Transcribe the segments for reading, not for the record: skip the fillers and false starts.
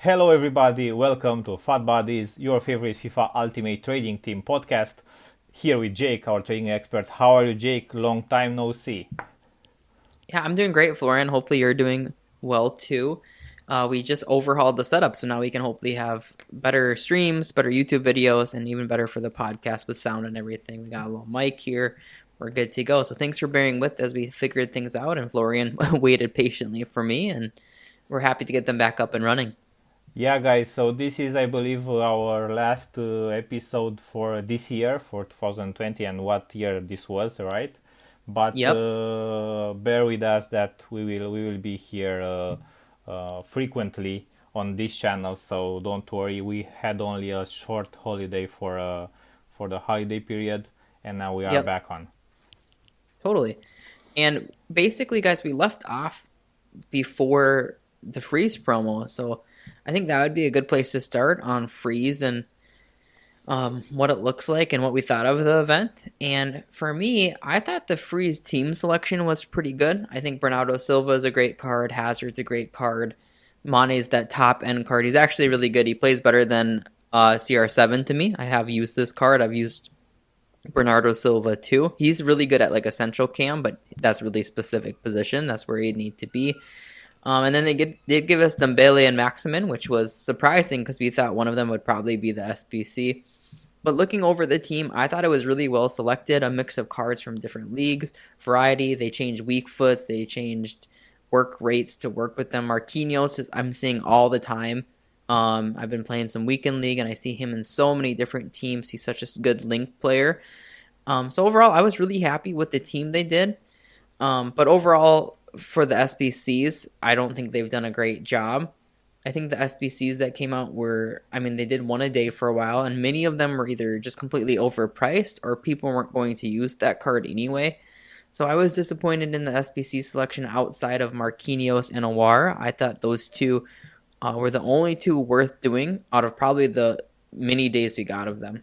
Hello, everybody. Welcome to Fat Buddies, your favorite FIFA Ultimate Trading Team podcast. Here with Jake, our trading expert. How are you, Jake? Long time no see. Yeah, I'm doing great, Florian. Hopefully, you're doing well too. We just overhauled the setup, so now we can hopefully have better streams, better YouTube videos, and even better for the podcast with sound and everything. We got a little mic here. We're good to go. So thanks for bearing with as we figured things out. And Florian waited patiently for me, and we're happy to get them back up and running. Yeah, guys. So this is, I believe, our last episode for this year, for 2020, and what year this was, right? But Yep. bear with us that we will be here frequently on this channel. So don't worry. We had only a short holiday for the holiday period, and now we are Yep. back on. Totally. And basically, guys, we left off before the freeze promo. So I think that would be a good place to start on freeze and what it looks like and what we thought of the event. And for me, I thought the freeze team selection was pretty good. I think Bernardo Silva is a great card. Hazard's a great card. Mane's that top end card. He's actually really good. He plays better than CR7 to me. I have used this card. I've used Bernardo Silva too. He's really good at like a central cam, but that's really specific position. That's where he'd need to be. And then did give us Dembele and Maximin, which was surprising because we thought one of them would probably be the SBC. But looking over the team, I thought it was really well selected. A mix of cards from different leagues, variety. They changed weak foots. They changed work rates to work with them. Marquinhos, I'm seeing all the time. I've been playing some weekend league, and I see him in so many different teams. He's such a good link player. So overall, I was really happy with the team they did. But overall, for the SBCs, I don't think they've done a great job. I think the SBCs that came out they did one a day for a while, and many of them were either just completely overpriced or people weren't going to use that card anyway. So I was disappointed in the SBC selection outside of Marquinhos and Awar. I thought those two were the only two worth doing out of probably the many days we got of them.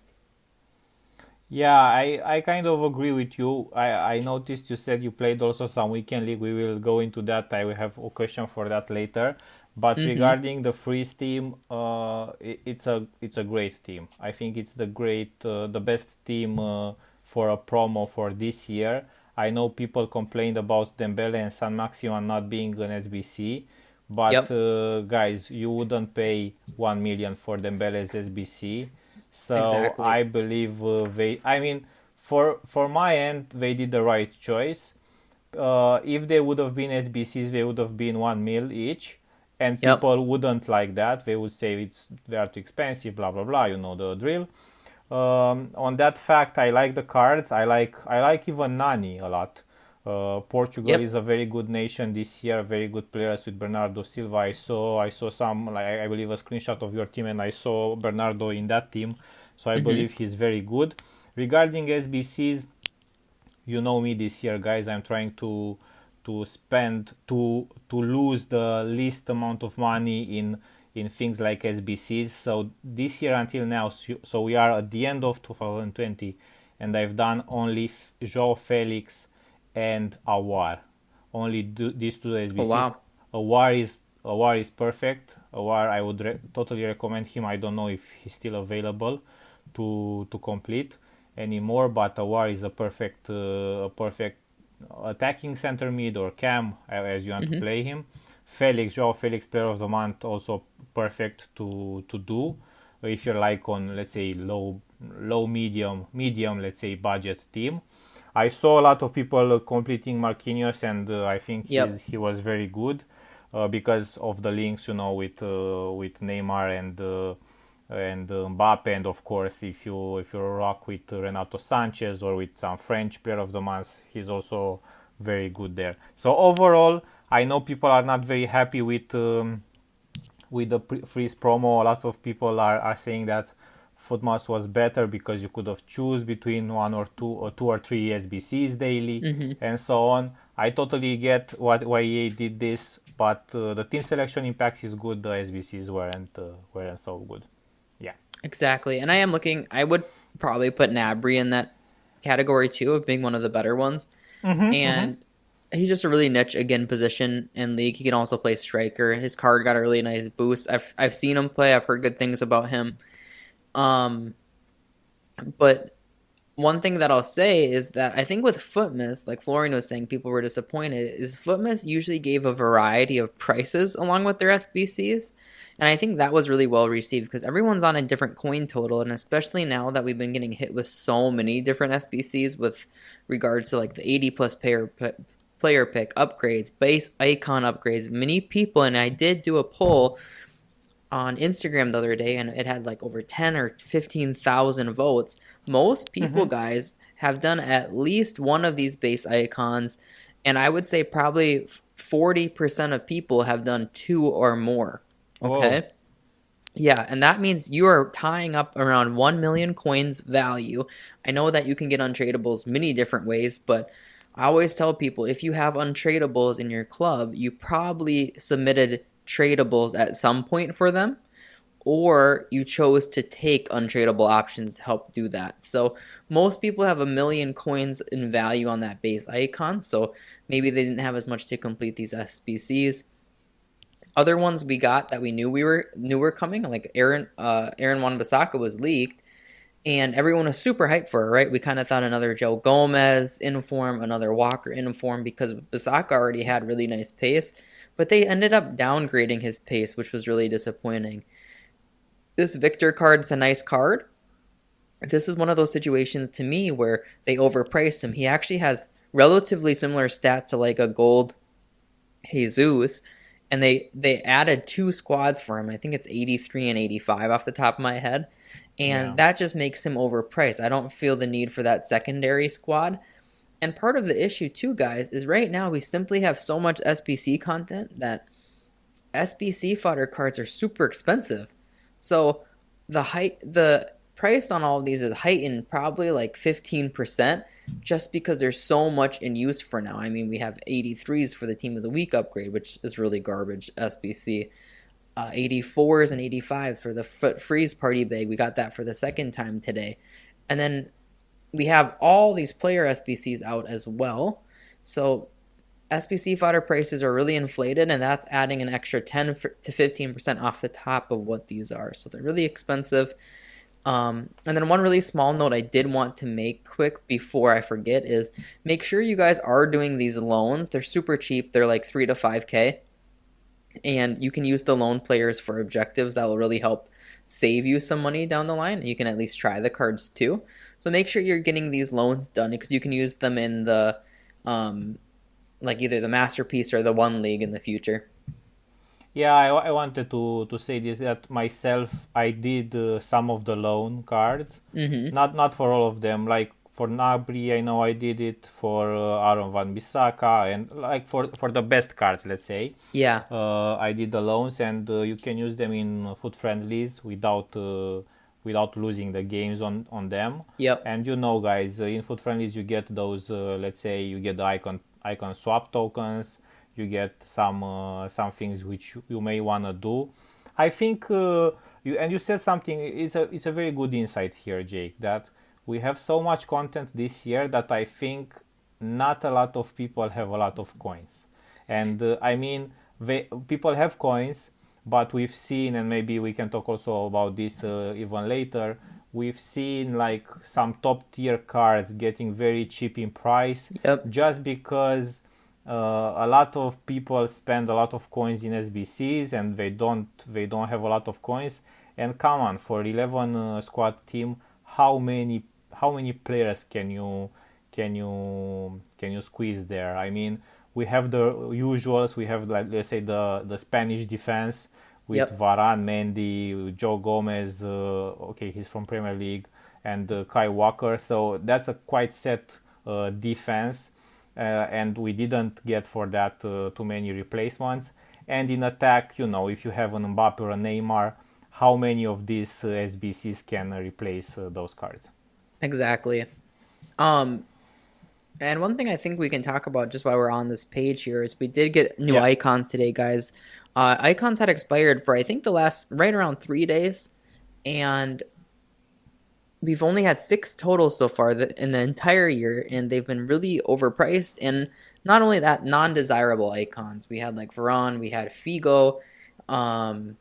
Yeah, I kind of agree with you. I noticed you said you played also some weekend league. We will go into that. I will have a question for that later. But Mm-hmm. regarding the freeze team, it's a great team. I think it's the best team for a promo for this year. I know people complained about Dembele and San Maximan not being an SBC, but Yep, guys, you wouldn't pay 1 million for Dembele's SBC. So exactly. I believe I mean, for my end, they did the right choice. If they would have been SBCs, they would have been 1 mil each, and Yep. people wouldn't like that. They would say they are too expensive, blah blah blah. You know the drill. On that fact, I like the cards. I like even Nani a lot. Portugal Yep. is a very good nation this year. Very good players with Bernardo Silva. I saw some, like, I believe a screenshot of your team, and I saw Bernardo in that team. So I Mm-hmm. believe he's very good. Regarding SBCs, you know me this year, guys. I'm trying to lose the least amount of money in things like SBCs. So this year until now, so we are at the end of 2020, and I've done only João Felix and Awar. Only these two Oh SBCs. wow. Awar is Awar is perfect. Awar, I would totally recommend him. I don't know if he's still available to complete anymore, but Awar is a perfect attacking center mid or cam, as you want to Mm-hmm. play him. Joao Felix, player of the month, also perfect to do if you're like on, let's say, medium, let's say, budget team. I saw a lot of people completing Marquinhos, and I think Yep. he was very good because of the links, with Neymar and Mbappe, and of course, if you rock with Renato Sanchez or with some French player of the month, he's also very good there. So overall, I know people are not very happy with the freeze promo. A lot of people are saying that Footmas was better because you could have choose between one or two or three SBCs daily Mm-hmm. and so on. I totally get why EA did this, but the team selection impacts is good. The SBCs weren't so good. Yeah. Exactly. And I am looking. I would probably put Nabry in that category too of being one of the better ones. And he's just a really niche again position in league. He can also play striker. His card got a really nice boost. I've seen him play. I've heard good things about him. Um, but one thing that I'll say is that I think with Footmas, like Florian was saying, people were disappointed. Is Footmas usually gave a variety of prices along with their SBCs, and I think that was really well received because everyone's on a different coin total, and especially now that we've been getting hit with so many different SBCs with regards to like the 80 plus player pick upgrades, base icon upgrades, many people, and I did do a poll on Instagram the other day, and it had like over 10 or 15,000 votes. Most people, Mm-hmm. guys, have done at least one of these base icons, and I would say probably 40% of people have done two or more. Whoa. Okay. Yeah, and that means you are tying up around 1 million coins value. I know that you can get untradables many different ways, but I always tell people if you have untradables in your club, you probably submitted tradables at some point for them, or you chose to take untradeable options to help do that. So most people have 1 million coins in value on that base icon, so maybe they didn't have as much to complete these SBCs. Other ones we got that we knew were coming, like Aaron Wan-Bissaka was leaked, and everyone was super hyped for it, right? We kind of thought another Joe Gomez inform, another Walker inform, because Bissaka already had really nice pace, but they ended up downgrading his pace, which was really disappointing. This Victor card is a nice card. This is one of those situations to me where they overpriced him. He actually has relatively similar stats to like a gold Jesus, and they added two squads for him. I think it's 83 and 85 off the top of my head. And Yeah. that just makes him overpriced. I don't feel the need for that secondary squad. And part of the issue too, guys, is right now we simply have so much SBC content that SBC fodder cards are super expensive. So the price on all of these is heightened probably like 15% just because there's so much in use for now. I mean, we have 83s for the team of the week upgrade, which is really garbage SBC. 84s and 85 for the foot freeze party bag. We got that for the second time today. And then we have all these player SBCs out as well. So SBC fodder prices are really inflated, and that's adding an extra 10 to 15% off the top of what these are. So they're really expensive. And then one really small note I did want to make quick before I forget is make sure you guys are doing these loans. They're super cheap. They're like 3 to 5K. And you can use the loan players for objectives that will really help save you some money down the line. You can at least try the cards too. So make sure you're getting these loans done because you can use them in the like either the masterpiece or the one league in the future. Yeah, I wanted to say this that myself I did some of the loan cards, Mm-hmm. not for all of them. Like for Nabri, I know I did it for Aaron Van Bissaka, and like for the best cards, let's say, Yeah. I did the loans, and you can use them in foot friendlies without losing the games on them. Yep. And you know, guys, in foot friendlies you get those. Let's say you get the icon swap tokens. You get some things which you may wanna do. I think you said something. It's a very good insight here, Jake. That we have so much content this year that I think not a lot of people have a lot of coins. And I mean, people have coins, but we've seen, and maybe we can talk also about this even later. We've seen like some top tier cards getting very cheap in price Yep. just because a lot of people spend a lot of coins in SBCs and they don't have a lot of coins. And come on, for 11 squad team, how many players can you squeeze there? I mean, we have the usuals. We have, like, let's say the Spanish defense with Yep. Varane, Mendy, Joe Gomez. Okay, he's from Premier League, and Kai Walker. So that's a quite set defense, and we didn't get for that too many replacements. And in attack, if you have an Mbappe or a Neymar, how many of these SBCs can replace those cards? Exactly. Um, and one thing I think we can talk about just while we're on this page here is we did get new Yeah. icons today, guys. Icons had expired for I think the last right around 3 days, and we've only had six totals so far in the entire year, and they've been really overpriced. And not only that, non-desirable icons. We had like Veron, we had Figo, um,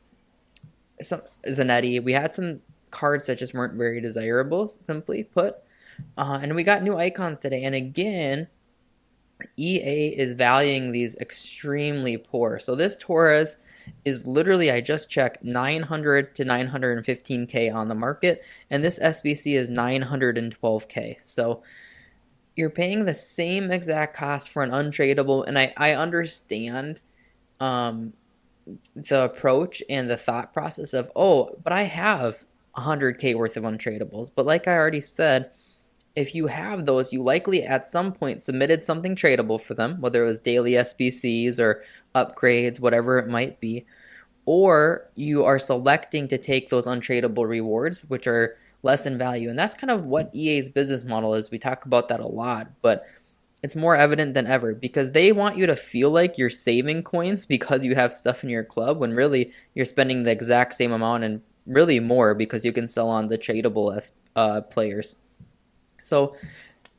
some Zanetti. We had some cards that just weren't very desirable, simply put. And we got new icons today. And again, EA is valuing these extremely poor. So this Torres is literally, I just checked, 900 to 915K on the market, and this SBC is 912K. So you're paying the same exact cost for an untradeable, and I understand um, the approach and the thought process of, oh, but I have 100K worth of untradables. But like I already said, if you have those, you likely at some point submitted something tradable for them, whether it was daily SBCs or upgrades, whatever it might be, or you are selecting to take those untradeable rewards, which are less in value. And that's kind of what EA's business model is. We talk about that a lot, but it's more evident than ever because they want you to feel like you're saving coins because you have stuff in your club when really you're spending the exact same amount and really more because you can sell on the tradable players. So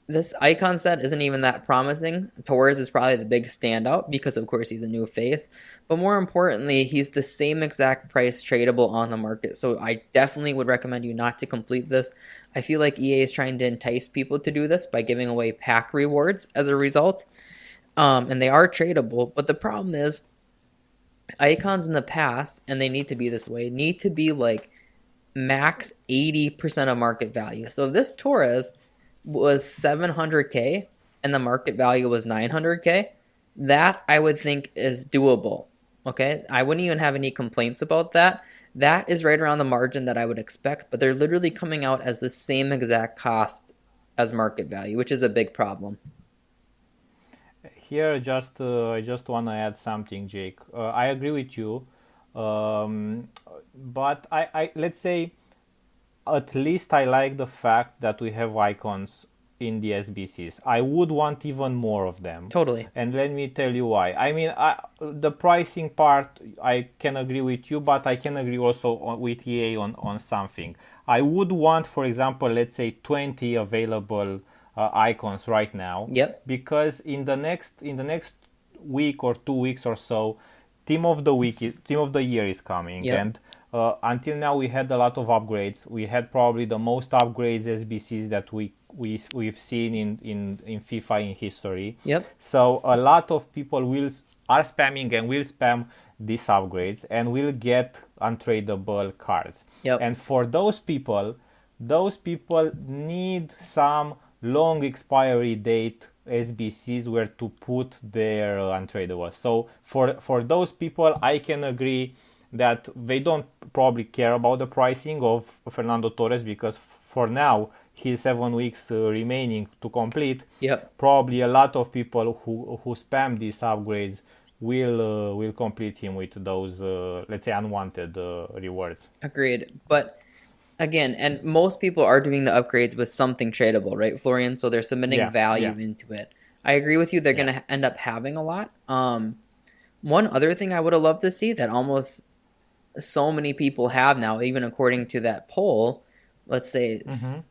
this icon set isn't even that promising. Torres is probably the big standout because, of course, he's a new face. But more importantly, he's the same exact price tradable on the market. So I definitely would recommend you not to complete this. I feel like EA is trying to entice people to do this by giving away pack rewards as a result. And they are tradable. But the problem is, icons in the past, and they need to be this way, need to be like max 80% of market value. So if this Torres was 700K and the market value was 900K, that I would think is doable. Okay, I wouldn't even have any complaints about that. That is right around the margin that I would expect, but they're literally coming out as the same exact cost as market value, which is a big problem. Here, just I just want to add something, Jake. I agree with you, um, but I let's say at least I like the fact that we have icons in the SBCs. I would want even more of them. Totally. And let me tell you why. I mean, the pricing part, I can agree with you, but I can agree also with EA on something. I would want, for example, let's say 20 available icons right now, Yep. because in the next week or 2 weeks or so, team of the year is coming, Yep. and until now we had a lot of upgrades. We had probably the most upgrades SBCs that we've seen in FIFA in history. Yep. So a lot of people are spamming and will spam these upgrades and will get untradeable cards. Yep. And for those people need some long expiry date SBCs where to put their untradables. So for those people, I can agree that they don't probably care about the pricing of Fernando Torres, because for now he's 7 weeks remaining to complete. Yep. Probably a lot of people who spam these upgrades will complete him with those let's say unwanted rewards. Agreed. But again, and most people are doing the upgrades with something tradable, right, Florian? So they're submitting Yeah, value yeah, into it. I agree with you. They're yeah. going to end up having a lot. One other thing I would have loved to see that almost so many people have now, even according to that poll, let's say Mm-hmm.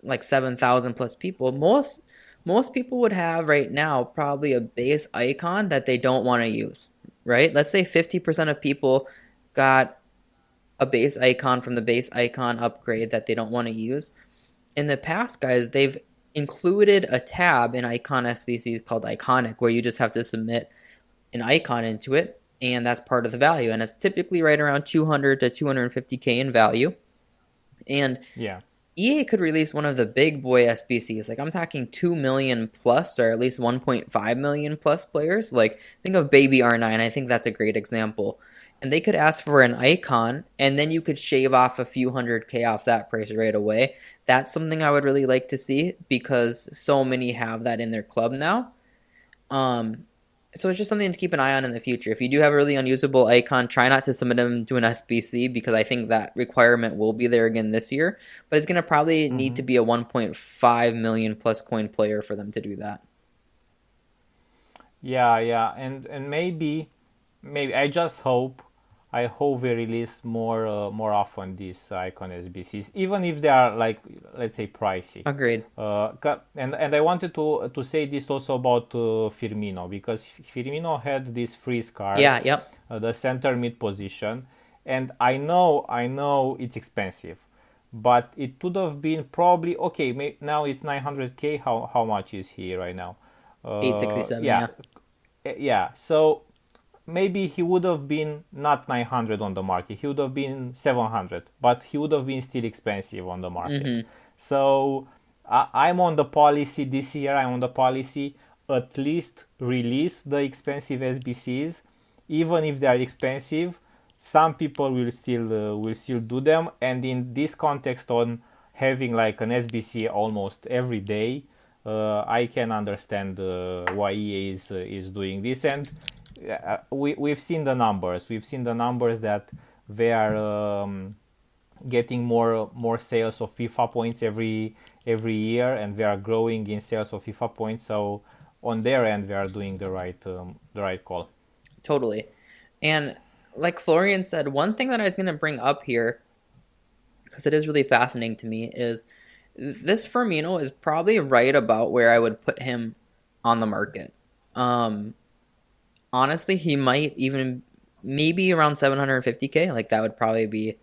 like 7,000 plus people, most people would have right now probably a base icon that they don't want to use, right? Let's say 50% of people got a base icon from the base icon upgrade that they don't want to use. In the past, guys, they've included a tab in icon SBCs called iconic, where you just have to submit an icon into it, and that's part of the value. And it's typically right around 200 to 250K in value. And Yeah. EA could release one of the big boy SBCs. Like I'm talking 2 million plus, or at least 1.5 million plus players. Like think of Baby R9. I think that's a great example. And they could ask for an icon, and then you could shave off a few 100K off that price right away. That's something I would really like to see because so many have that in their club now. Um, so it's just something to keep an eye on in the future. If you do have a really unusable icon, try not to submit them to an SBC because I think that requirement will be there again this year. But it's going to probably need Mm-hmm. to be a 1.5 million plus coin player for them to do that. Yeah, yeah, and maybe I just hope I hope they release more often these icon SBCs, even if they are like, let's say, pricey. Agreed. And I wanted to say this also about Firmino, because Firmino had this freeze card, Yeah, yep. the center mid position, and I know it's expensive, but it would have been probably okay. Now it's 900k. How much is he right now? 867, Yeah, yeah. yeah. So maybe he would have been not 900 on the market. He would have been 700, but he would have been still expensive on the market. Mm-hmm. So I'm on the policy this year. I'm on the policy, at least release the expensive SBCs, even if they are expensive. Some people will still do them, and in this context, on having like an SBC almost every day, I can understand why EA is doing this. And we've seen the numbers. We've seen the numbers that they are getting more sales of FIFA points every year, and they are growing in sales of FIFA points. So on their end, they are doing the right call. Totally. And like Florian said, one thing that I was going to bring up here, because it is really fascinating to me, is this Firmino is probably right about where I would put him on the market. Um, Honestly, he might even maybe around 750k. Like that would probably be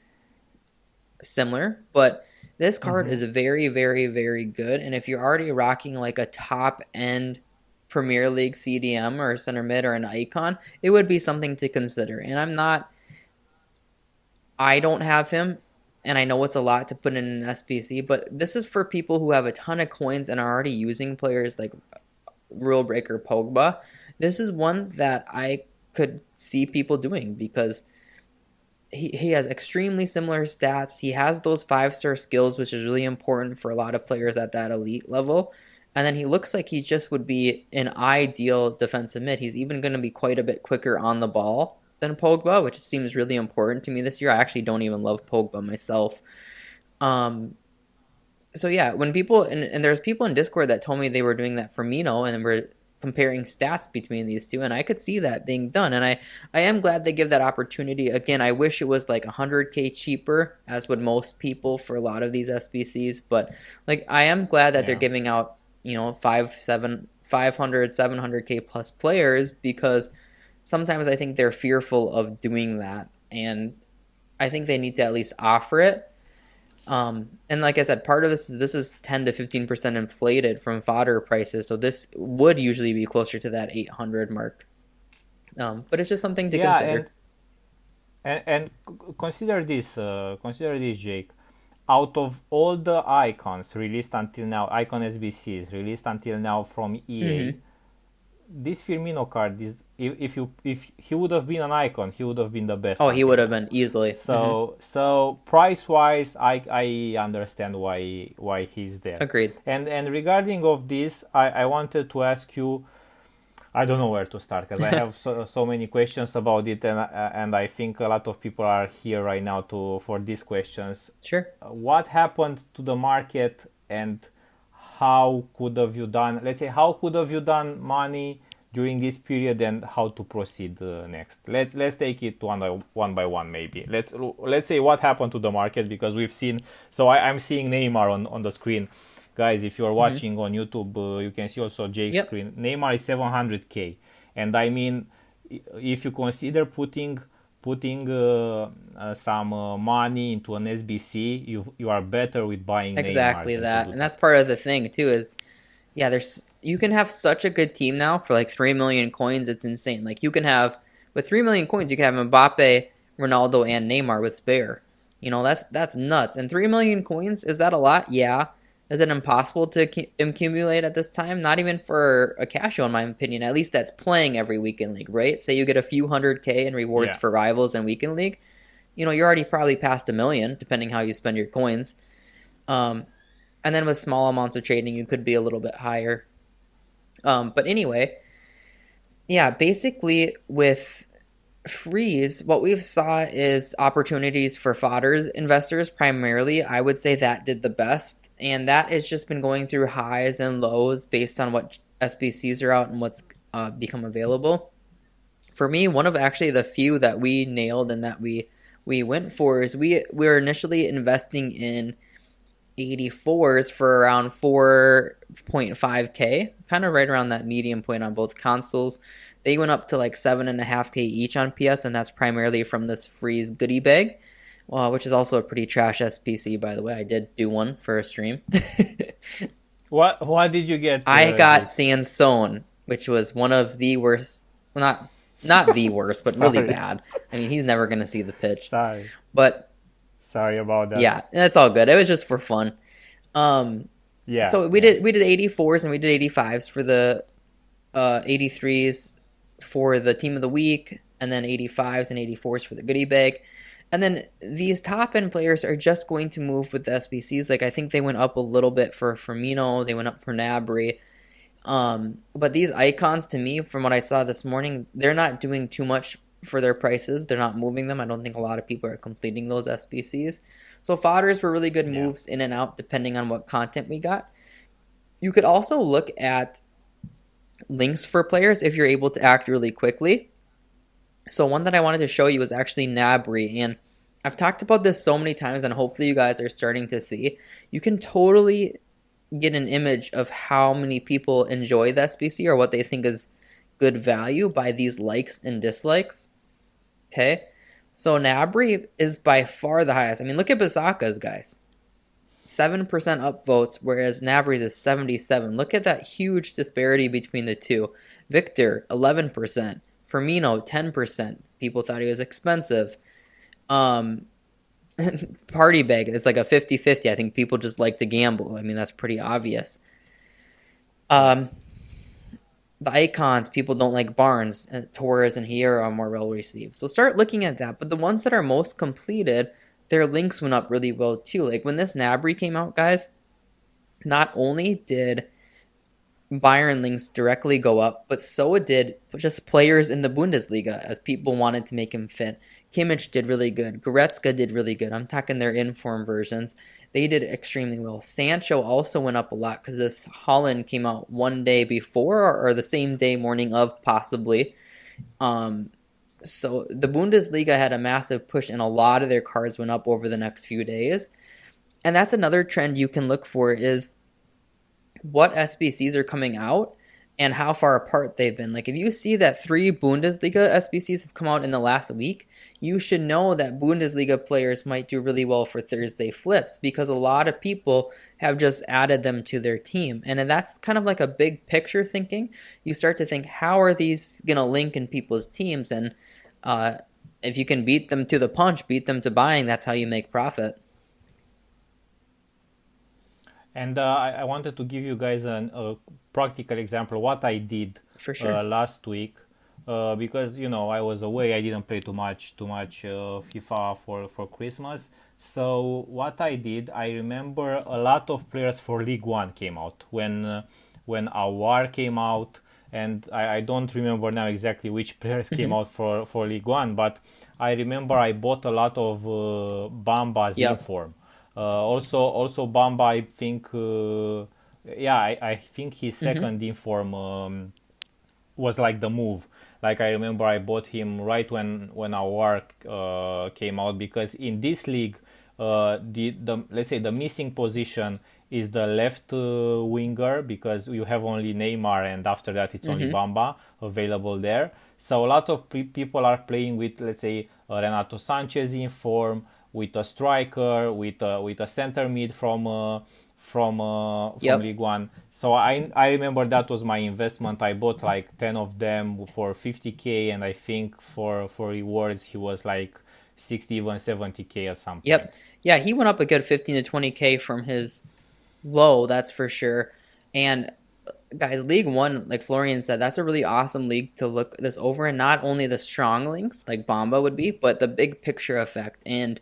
similar. But this card Mm-hmm. is very, very, very good. And if you're already rocking like a top end Premier League CDM or center mid or an icon, it would be something to consider. And I don't have him, and I know it's a lot to put in an SPC, but this is for people who have a ton of coins and are already using players like Rule Breaker Pogba. This is one that I could see people doing because he has extremely similar stats. He has those 5-star skills, which is really important for a lot of players at that elite level. And then he looks like he just would be an ideal defensive mid. He's even going to be quite a bit quicker on the ball than Pogba, which seems really important to me this year. I actually don't even love Pogba myself. Um, so yeah, when people and there's people in Discord that told me they were doing that for Mino and were comparing stats between these two, and I could see that being done. And I am glad they give that opportunity. Again, I wish it was like 100k cheaper, as would most people for a lot of these SBCs. But like, I am glad that they're Yeah. giving out 500 700k plus players, because sometimes I think they're fearful of doing that, and I think they need to at least offer it. And like I said, part of this is 10 to 15% inflated from fodder prices, so this would usually be closer to that 800 mark. But it's just something to Yeah, and consider. and, and consider this, Jake. Out of all the icons released until now, icon SBCs released until now from EA, Hmm. this Firmino card is, if he would have been an icon, he would have been the best Oh, he until would have now. been easily. Hmm. So price wise, I understand why he's there. Agreed. And regarding of this, I wanted to ask you. I don't know where to start, because I have so many questions about it, and I think a lot of people are here right now to for these questions. Sure. What happened to the market, and how could have you done? Let's say, how could have you done money during this period, and how to proceed next? Let's take it one by one maybe. Let's say what happened to the market, because we've seen. So I'm seeing Neymar on the screen. Guys, if you're Hmm. watching on YouTube, you can see also Jake's Yep. screen. Neymar is 700k, and I mean, if you consider putting some money into an SBC, you are better with buying Neymar Exactly than to that, do and that. that's part of the thing too. Is yeah, there's you can have such a good team now for like 3 million coins. It's insane. Like you can have with 3 million coins, you can have Mbappe, Ronaldo, and Neymar with spare. That's nuts. And 3 million coins, is that a lot? Yeah. Is it impossible to accumulate at this time? Not even for a casual, in my opinion. At least that's playing every weekend league, right? Say you get a few 100k in rewards Yeah. for rivals and weekend league. You're already probably past 1 million, depending how you spend your coins. Um, and then with small amounts of trading, you could be a little bit higher. But anyway, yeah, basically with freeze, what we've saw is opportunities for fodders investors primarily. I would say that did the best, and that has just been going through highs and lows based on what SBCs are out and what's become available. for me, one of actually the few that we nailed and that we went for is we were initially investing in 84s for around 4.5K, kind of right around that medium point on both consoles. They went up to like 7.5K each on PS, and that's primarily from this Freeze goodie bag, which is also a pretty trash SPC, by the way. I did do one for a stream. What did you get? I got Jake? Sansone, which was one of the worst, well, not the worst, but really Sorry, bad. I mean, he's never going to see the pitch. sorry, But sorry about that. yeah, that's all good. It was just for fun. Yeah, So we yeah, did 84s and we did 85s for the 83s for the team of the week, and then 85s and 84s for the goodie bag. And then these top end players are just going to move with the SBCs. Like I think they went up a little bit for Firmino, they went up for Nabry. But these icons, to me, from what I saw this morning, they're not doing too much for their prices. They're not moving them. I don't think a lot of people are completing those SBCs. So fodders were really good yeah. moves in and out depending on what content we got. You could also look at links for players if you're able to act really quickly. So one that I wanted to show you is actually Nabry, and I've talked about this so many times, and hopefully you guys are starting to see. You can totally get an image of how many people enjoy the SBC or what they think is good value by these likes and dislikes. Okay, so Nabry is by far the highest. I mean, look at Basaka's, guys. 7% upvotes, whereas Nabry's is 77. Look at that huge disparity between the two. Victor, 11%. Firmino, 10%. People thought he was expensive. Party bag, it's like a 50-50. I think people just like to gamble. I mean, that's pretty obvious. The icons, people don't like Barnes. And Torres and Hierro are more well received. So start looking at that. But the ones that are most completed, their links went up really well too. Like when this Nabry came out, guys, not only did Bayern links directly go up, but so did just players in the Bundesliga as people wanted to make him fit. Kimmich did really good. Goretzka did really good. I'm talking their inform versions. They did extremely well. Sancho also went up a lot because this Holland came out one day before or the same day morning of possibly. So the Bundesliga had a massive push and a lot of their cards went up over the next few days. And that's another trend you can look for is what SBCs are coming out and how far apart they've been. Like if you see that 3 Bundesliga SBCs have come out in the last week, you should know that Bundesliga players might do really well for Thursday flips because a lot of people have just added them to their team. And that's kind of like a big picture thinking. You start to think, how are these going to link in people's teams? And if you can beat them to the punch, beat them to buying, that's how you make profit. And I wanted to give you guys a practical example what I did For sure. last week because I was away. I didn't play too much FIFA for Christmas. So what I did, I remember a lot of players for League One came out when Awar came out, and I don't remember now exactly which players came out for League One, but I remember I bought a lot of Bamba's Yep. inform. Also Bamba, I think, I think his second inform was like the move. Like I remember I bought him right when our work came out because in this league, the let's say the missing position is the left winger because you have only Neymar and after that it's only Bamba available there. So a lot of people are playing with, let's say, Renato Sanchez in form, with a striker, with a center mid from Yep. League One. So I remember that was my investment. I bought like 10 of them for 50K, and I think for rewards he was like 60, even 70K at some point. Yep. Yeah, he went up a good 15 to 20K from his low, that's for sure. And guys, League One, like Florian said, that's a really awesome league to look this over, and not only the strong links like Bamba would be, but the big picture effect. And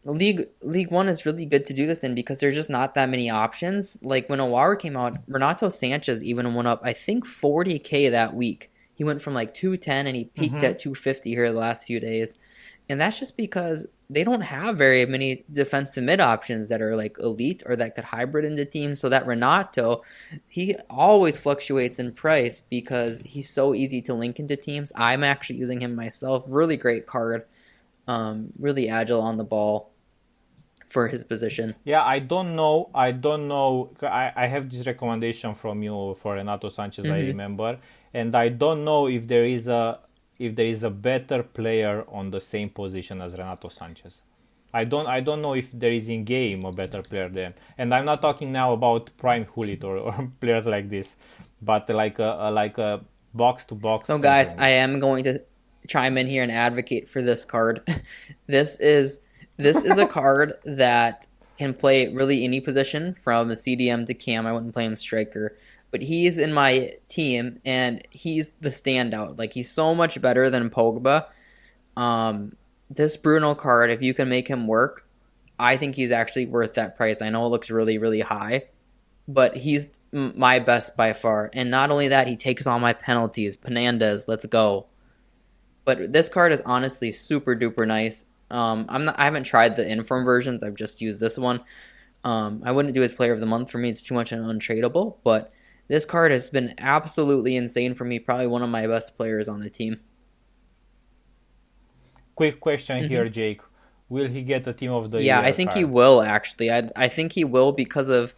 League One is really good to do this in because there's just not that many options. Like when Awar came out, Renato Sanchez even went up, I think 40K that week. He went from like 210 and he peaked at 250 here the last few days. And that's just because they don't have very many defensive mid options that are like elite or that could hybrid into teams. So that Renato, he always fluctuates in price because he's so easy to link into teams. I'm actually using him myself. Really great card. Really agile on the ball for his position. Yeah, I don't know. I don't know. I have this recommendation from you for Renato Sanchez, I Mm-hmm. remember, and I don't know if there is a better player on the same position as Renato Sanchez. I don't know if there is in game a better player than. And I'm not talking now about Prime Hulit or players like this, but like a box to box So, center guys, I mid. am going to chime in here and advocate for this card. this is this is a card that can play really any position from a CDM to cam. I wouldn't play him striker, but he's in my team and he's the standout. Like he's so much better than Pogba. This Bruno card, if you can make him work, I think he's actually worth that price. I know it looks really really high, but he's my best by far. And not only that, he takes all my penalties. Penandes, let's go. But this card is honestly super duper nice. I haven't tried the inform versions. I've just used this one. I wouldn't do his player of the month for me. It's too much and untradeable. But this card has been absolutely insane for me. Probably one of my best players on the team. Quick question Mm-hmm. here, Jake. Will he get a Team of the Yeah, I Year think he card? will actually. I think he will because of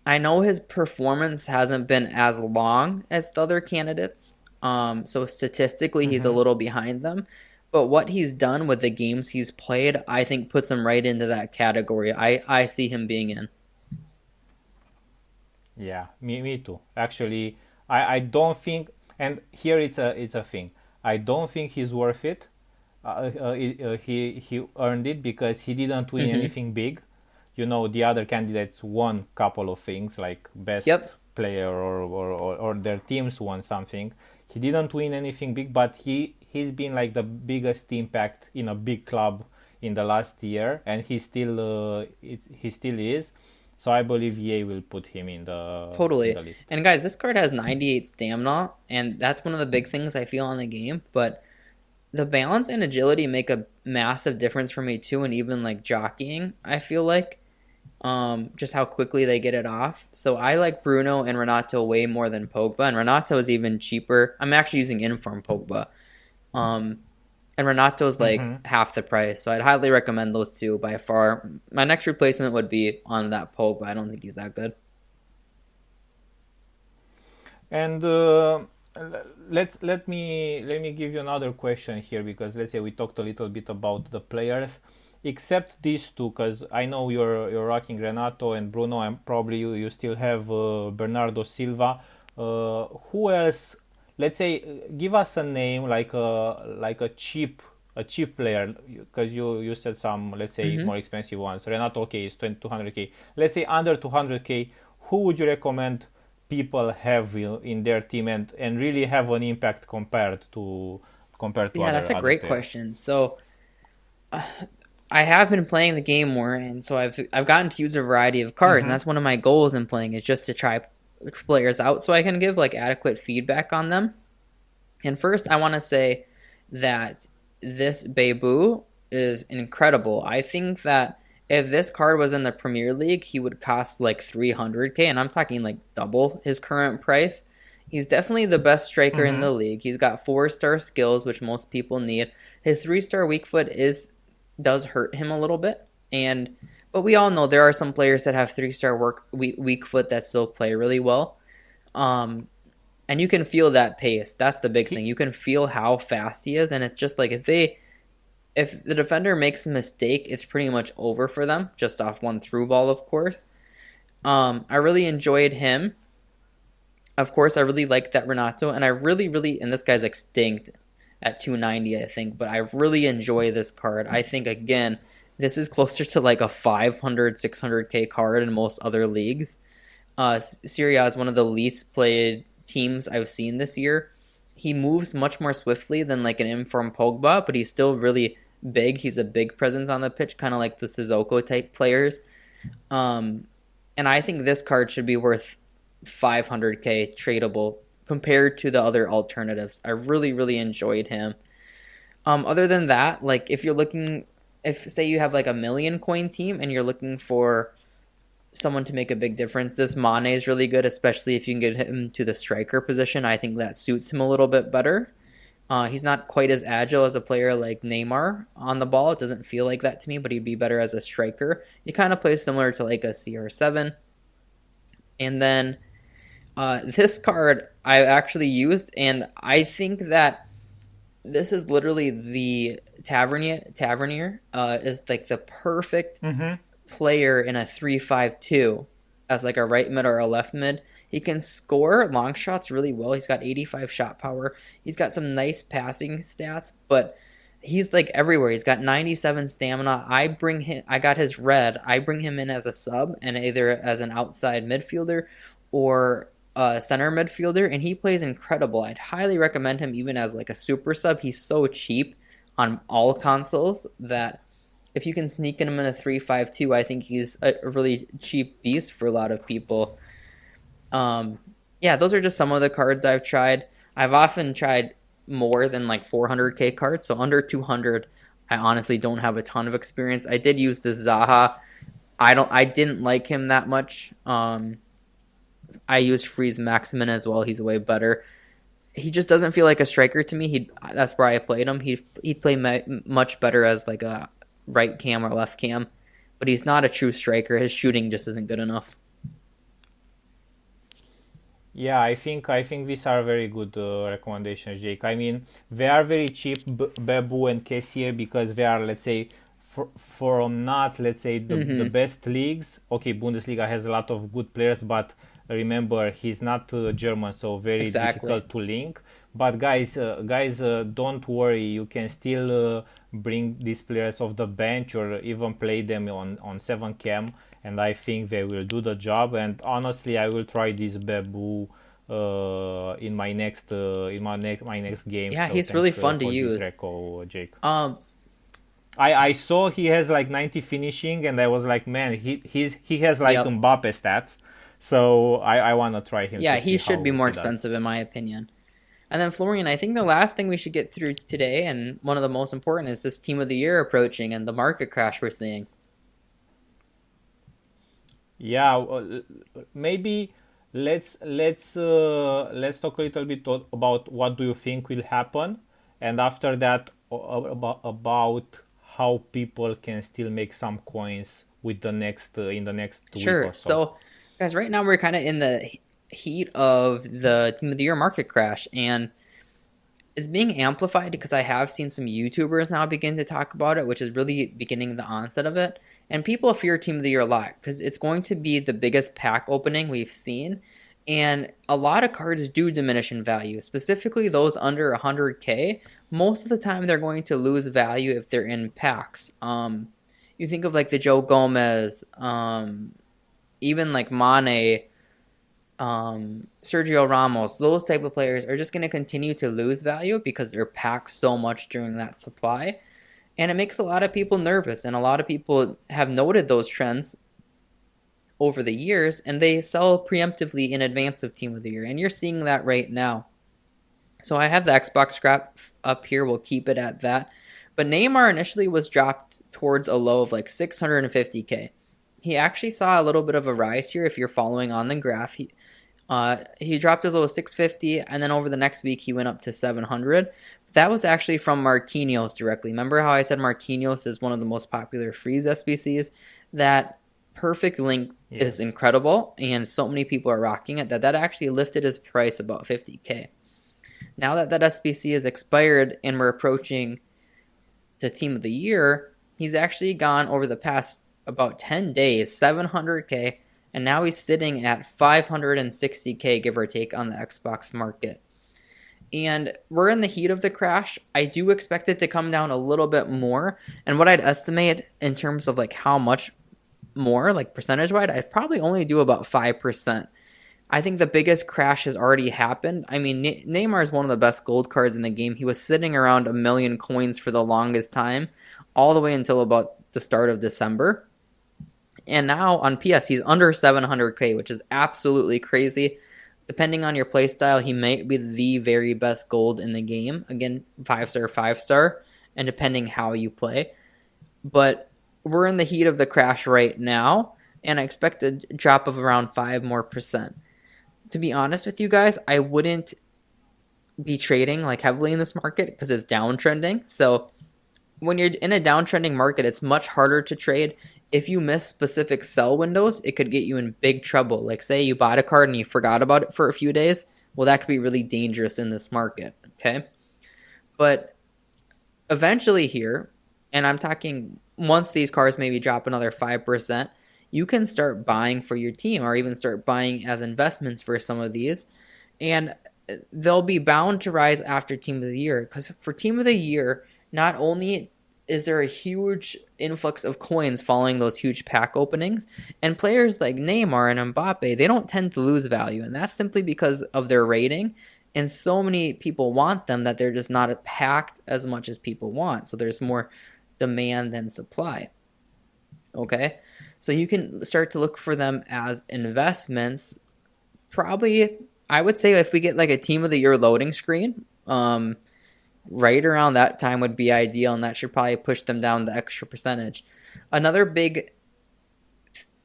I know his performance hasn't been as long as the other candidates. So statistically, he's a Mm-hmm. little behind them. But what he's done with the games he's played, I think puts him right into that category. I see him being in. Yeah, me too. Actually, I don't think, and here it's a thing. I don't think he's worth it. He earned it because he didn't win Mm-hmm. anything big. The other candidates won couple of things like best Yep. player or their teams won something. He didn't win anything big, but he's been like the biggest impact in a big club in the last year, and he still is. So I believe EA will put him in Totally. the list. And guys, this card has 98 stamina, and that's one of the big things I feel on the game. But the balance and agility make a massive difference for me too, and even like jockeying, I feel like. Just how quickly they get it off. So I like Bruno and Renato way more than Pogba, and Renato is even cheaper. I'm actually using Inform Pogba. Um, and Renato's like Mm-hmm. half the price, so I'd highly recommend those two by far. My next replacement would be on that Pogba. I don't think he's that good. And let me give you another question here, because let's say we talked a little bit about the players, except these two, because I know you're rocking Renato and Bruno, and probably you still have Bernardo Silva. Who else? Let's say give us a name like a cheap player, because you said some, let's say, Hmm. more expensive ones. Renato, okay, is 200k. Let's say under 200k. Who would you recommend people have in their team and really have an impact compared to Yeah, other that's a other great players? question. So I have been playing the game more, and so I've gotten to use a variety of cards, and Mm-hmm. that's one of my goals in playing is just to try players out so I can give like adequate feedback on them. And first, I want to say that this Bebu is incredible. I think that if this card was in the Premier League, he would cost like 300k, and I'm talking like double his current price. He's definitely the best striker in Mm-hmm. the league. He's got 4-star skills, which most people need. His 3-star weak foot is does hurt him a little bit, and but we all know there are some players that have 3-star weak foot that still play really well. Um, and you can feel that pace. That's the big thing. He, You can feel how fast he is, and it's just like if the defender makes a mistake, it's pretty much over for them, just off one through ball, of course. I really enjoyed him. Of course, I really liked that Renato, and I really, and this guy's extinct at 290, I think, but I really enjoy this card. I think, again, this is closer to like a 500, 600k card in most other leagues. Serie A is one of the least played teams I've seen this year. He moves much more swiftly than like an informed Pogba, but he's still really big. He's a big presence on the pitch, kind of like the Sissoko type players. Um, and I think this card should be worth 500k tradable compared to the other alternatives. I really enjoyed him. Other than that, like if you're looking, if say you have like a million coin team and you're looking for someone to make a big difference, this Mane is really good, especially if you can get him to the striker position. I think that suits him a little bit better. He's not quite as agile as a player like Neymar on the ball. It doesn't feel like that to me, but he'd be better as a striker. He kind of plays similar to like a CR7. And then this card I actually used, and I think that this is literally the Tavernier is like the perfect Mm-hmm. player in a 3-5-2 as like a right mid or a left mid. He can score long shots really well. He's got 85 shot power. He's got some nice passing stats, but he's like everywhere. He's got 97 stamina. I got his red. I bring him in as a sub and either as an outside midfielder or a center midfielder, and he plays incredible. I'd highly recommend him even as like a super sub. He's so cheap on all consoles that if you can sneak him in a 3-5-2, I think he's a really cheap beast for a lot of people. Yeah, those are just some of the cards I've tried. I've often tried more than like 400k cards, so under 200, I honestly don't have a ton of experience. I did use the Zaha. I didn't like him that much. I used Freeze Maximin as well. He's way better. He just doesn't feel like a striker to me. That's where I played him. He'd play much better as like a right cam or left cam, but he's not a true striker. His shooting just isn't good enough. Yeah, I think these are very good recommendations, Jake. I mean, they are very cheap, Bebu and Kessier, because they are, let's say, from not, let's say, the Mm-hmm. best leagues. Okay, Bundesliga has a lot of good players, but remember, he's not German, so very Exactly. difficult to link. But guys, don't worry. You can still bring these players off the bench or even play them on 7 cam, and I think they will do the job. And honestly, I will try this Bebu in my next game. Yeah, So he's really thanks fun to for this use. reco, Jake. Um, I saw he has like 90 finishing, and I was like, man, he has like yep. Mbappe stats. So I wanna try him Yeah, to he see should be how more he does. expensive in my opinion. And then Florian, I think the last thing we should get through today, and one of the most important, is this team of the year approaching and the market crash we're seeing. Yeah, maybe let's talk a little bit about what do you think will happen, and after that about how people can still make some coins with the next in the next week Sure. or so. So, guys, right now we're kind of in the heat of the team of the year market crash, and it's being amplified because I have seen some YouTubers now begin to talk about it, which is really beginning the onset of it. And people fear Team of the Year a lot because it's going to be the biggest pack opening we've seen. And a lot of cards do diminish in value, specifically those under 100k. Most of the time, they're going to lose value if they're in packs. You think of like the Joe Gomez, even like Mane, Sergio Ramos, those type of players are just going to continue to lose value because they're packed so much during that supply. And it makes a lot of people nervous. And a lot of people have noted those trends over the years and they sell preemptively in advance of Team of the Year. And you're seeing that right now. So I have the Xbox scrap up here. We'll keep it at that. But Neymar initially was dropped towards a low of like 650k. He actually saw a little bit of a rise here if you're following on the graph. He dropped as low as 650, and then over the next week he went up to 700. That was actually from Marquinhos directly. Remember how I said Marquinhos is one of the most popular freeze SBCs? That perfect link Yeah. is incredible, and so many people are rocking it that actually lifted his price about 50k. Now that SBC is expired and we're approaching the team of the year, he's actually gone over the past about 10 days, 700k, and now he's sitting at 560k, give or take, on the Xbox market. And we're in the heat of the crash. I do expect it to come down a little bit more. And what I'd estimate in terms of like how much more, like percentage wise, I'd probably only do about 5%. I think the biggest crash has already happened. I mean, Neymar is one of the best gold cards in the game. He was sitting around a million coins for the longest time, all the way until about the start of December. And now on PS, he's under 700k, which is absolutely crazy. Depending on your playstyle, he might be the very best gold in the game. Again, 5-star, 5-star. and depending how you play. But we're in the heat of the crash right now, and I expect a drop of around 5% more. To be honest with you guys, I wouldn't be trading like heavily in this market because it's downtrending. So when you're in a downtrending market, it's much harder to trade. If you miss specific sell windows, it could get you in big trouble. Like, say you bought a card and you forgot about it for a few days. Well, that could be really dangerous in this market. Okay. But eventually, here, and I'm talking once these cards maybe drop another 5%, you can start buying for your team or even start buying as investments for some of these. And they'll be bound to rise after Team of the Year. Because for Team of the Year, not only is there a huge influx of coins following those huge pack openings, and players like Neymar and Mbappe, they don't tend to lose value, and that's simply because of their rating. And so many people want them that they're just not packed as much as people want. So there's more demand than supply. Okay, so you can start to look for them as investments. Probably, I would say if we get like a Team of the Year loading screen, right around that time would be ideal, and that should probably push them down the extra percentage. Another big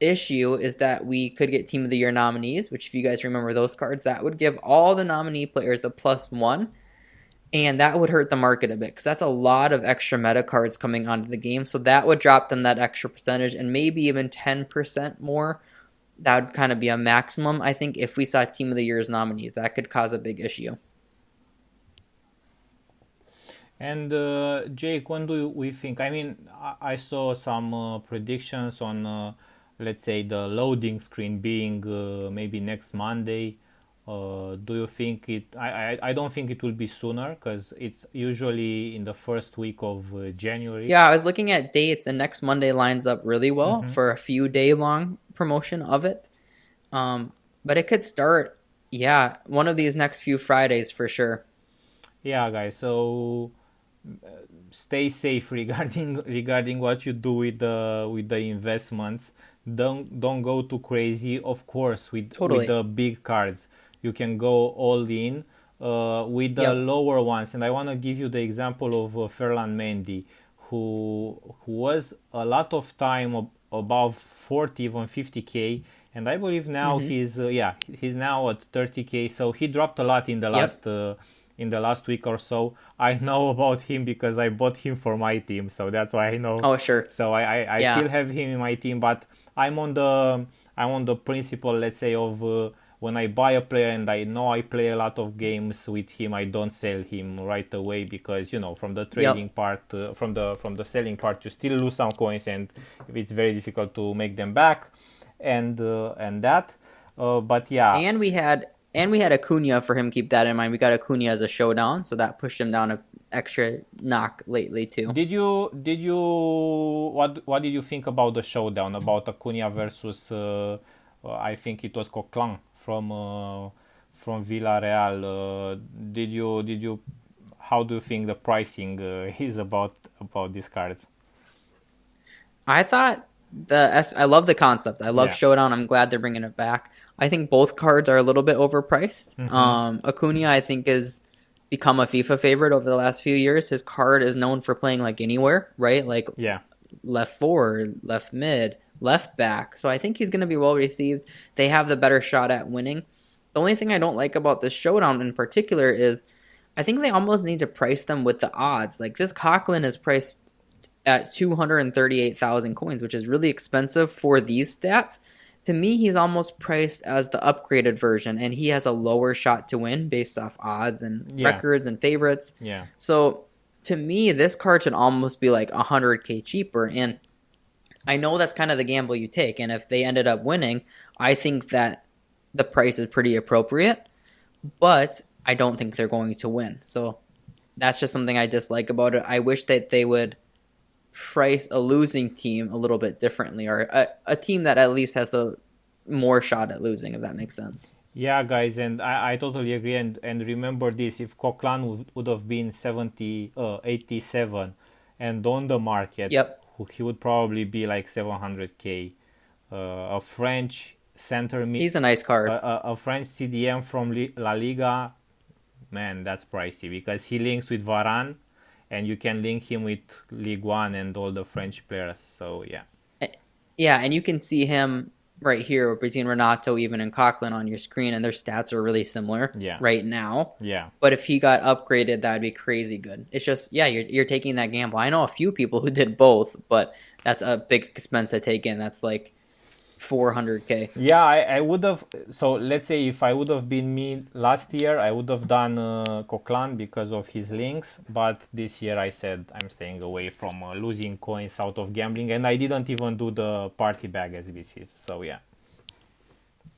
issue is that we could get Team of the Year nominees, which if you guys remember those cards, that would give all the nominee players a +1, and that would hurt the market a bit because that's a lot of extra meta cards coming onto the game. So that would drop them that extra percentage and maybe even 10% more. That would kind of be a maximum, I think, if we saw Team of the Year's nominees. That could cause a big issue. And Jake, when do we think? I mean, I saw some predictions on, let's say, the loading screen being maybe next Monday. Do you think it? I don't think it will be sooner because it's usually in the first week of January. Yeah, I was looking at dates, and next Monday lines up really well for a few day long promotion of it. But it could start, yeah, one of these next few Fridays for sure. Yeah, guys. So stay safe regarding what you do with the investments. Don't go too crazy. Of course, with Totally. the big cards, you can go all in. With the Yep. lower ones, and I want to give you the example of Ferland Mendy, who was a lot of time above 40, even 50k, and I believe now Hmm. he's now at 30k. So he dropped a lot Yep. in the last week or so. I know about him because I bought him for my team, so that's why I know. Oh, sure. So I still Yeah. have him in my team, but I'm on the I'm on the principle, let's say, of when I buy a player and I know I play a lot of games with him, I don't sell him right away because from the trading Yep. part, from the selling part, you still lose some coins and it's very difficult to make them back, and that. But yeah, And we had Acuna for him. Keep that in mind. We got Acuna as a showdown, so that pushed him down a extra knock lately too. did you what did you think about the showdown about Acuna versus I think it was Coquelin from Villarreal? Did you how do you think the pricing is about these cards? I love the concept. I love Yeah. Showdown. I'm glad they're bringing it back. I think both cards are a little bit overpriced. Acuna, I think, has become a FIFA favorite over the last few years. His card is known for playing like anywhere, right? Like Yeah. left forward, left mid, left back. So I think he's going to be well received. They have the better shot at winning. The only thing I don't like about this Showdown in particular is I think they almost need to price them with the odds. Like this Coquelin is priced at 238,000 coins, which is really expensive for these stats. To me, he's almost priced as the upgraded version, and he has a lower shot to win based off odds and Yeah. records and favorites. Yeah. So to me, this card should almost be like 100k cheaper. And I know that's kind of the gamble you take. And if they ended up winning, I think that the price is pretty appropriate, but I don't think they're going to win. So that's just something I dislike about it. I wish that they would price a losing team a little bit differently, or a team that at least has the more shot at losing, if that makes sense. Yeah, guys, and I totally agree. And remember this: if Coquelin would have been 87 and on the market, Yep. he would probably be like 700k. A French center mid, He's a nice card. a French CDM from La Liga, man, that's pricey because he links with Varane, and you can link him with League One and all the French players. So yeah. Yeah, and you can see him right here between Renato, even and Coughlin on your screen, and their stats are really similar Yeah. right now. Yeah. But if he got upgraded, that'd be crazy good. It's just, yeah, you're taking that gamble. I know a few people who did both, but that's a big expense to take in. That's like 400K. Yeah, I would have. So let's say if I would have been me last year, I would have done Coquelin because of his links. But this year I said I'm staying away from losing coins out of gambling, and I didn't even do the party bag SBCs. So yeah.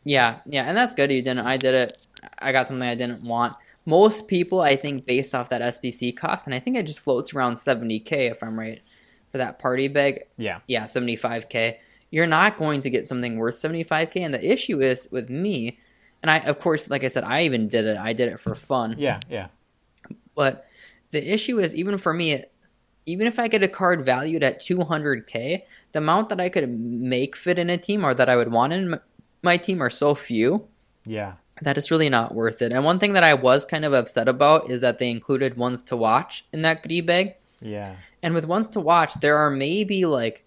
Yeah, and that's good. You didn't. I did it. I got something I didn't want. Most people, I think, based off that SBC cost, and I think it just floats around 70K if I'm right for that party bag. Yeah. Yeah, 75K. You're not going to get something worth 75K, and the issue is with me, and I, of course, like I said, I even did it. I did it for fun. Yeah. Yeah. But the issue is, even for me, even if I get a card valued at 200K, the amount that I could make fit in a team or that I would want in my team are so few. Yeah. That it's really not worth it. And one thing that I was kind of upset about is that they included ones to watch in that goodie bag. Yeah. And with ones to watch, there are maybe like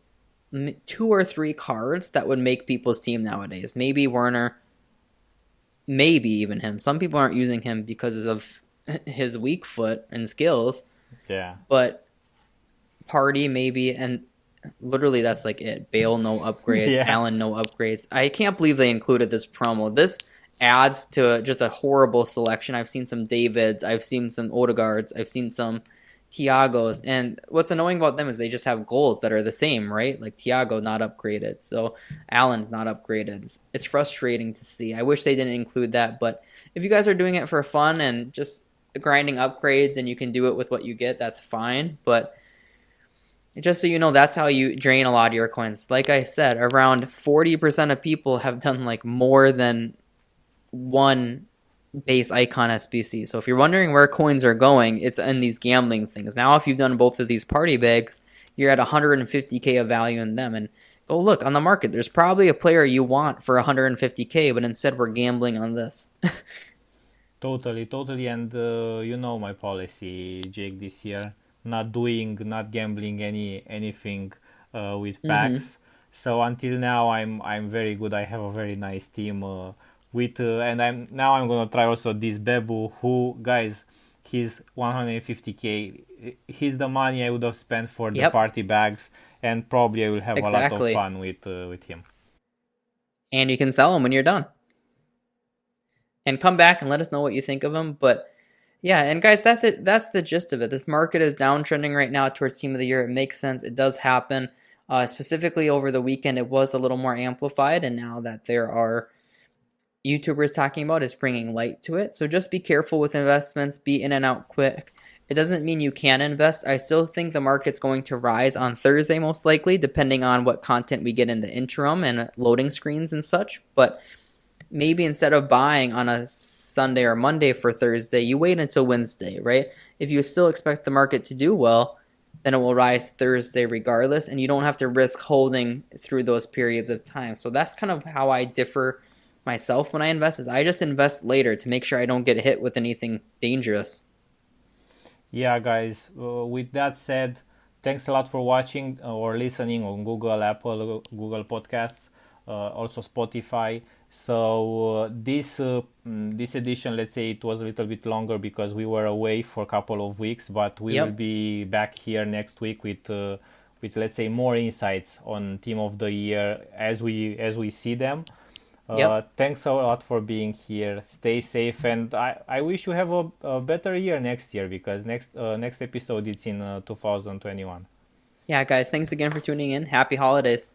2 or 3 cards that would make people's team nowadays. Maybe Werner, maybe even him. Some people aren't using him because of his weak foot and skills. Yeah. But Party maybe, and literally that's like it. Bale no upgrades, Yeah. Allen no upgrades. I can't believe they included this promo. This adds to just a horrible selection. I've seen some Davids, I've seen some Odegaards, I've seen some Thiagos, and what's annoying about them is they just have goals that are the same, right? Like Thiago not upgraded, so Allen's not upgraded. It's frustrating to see. I wish they didn't include that, but if you guys are doing it for fun and just grinding upgrades and you can do it with what you get, that's fine, but just so you know, that's how you drain a lot of your coins. Like I said, around 40% of people have done like more than one base icon SBC. So if you're wondering where coins are going, it's in these gambling things. Now, if you've done both of these party bags, you're at 150K of value in them. And go look on the market. There's probably a player you want for 150K, but instead we're gambling on this. Totally. And you know my policy, Jake, this year. Not gambling anything with packs. So until now, I'm very good. I have a very nice team and I'm gonna try also this Bebu, who, guys, he's 150K. He's the money I would have spent for the party bags, and probably I will have a lot of fun with him. And you can sell him when you're done. And come back and let us know what you think of him. But yeah, and guys, that's it. That's the gist of it. This market is downtrending right now towards Team of the Year. It makes sense. It does happen. Specifically over the weekend, it was a little more amplified, and now that there are YouTubers talking about, it's bringing light to it. So just be careful with investments. Be in and out quick. It doesn't mean you can invest. I still think the market's going to rise on Thursday, most likely, depending on what content we get in the interim and loading screens and such. But maybe instead of buying on a Sunday or Monday for Thursday, you wait until Wednesday, right? If you still expect the market to do well, then it will rise Thursday regardless, and you don't have to risk holding through those periods of time. So that's kind of how I differ myself when I invest, is I just invest later to make sure I don't get hit with anything dangerous. Yeah, guys, with that said, thanks a lot for watching or listening on Google, Apple, Google Podcasts, also Spotify. So this edition, let's say it was a little bit longer because we were away for a couple of weeks, but we will be back here next week with let's say more insights on Team of the Year as we see them. Thanks a lot for being here. Stay safe, and I wish you have a better year next year, because next episode it's in 2021. Yeah, guys, thanks again for tuning in. Happy holidays.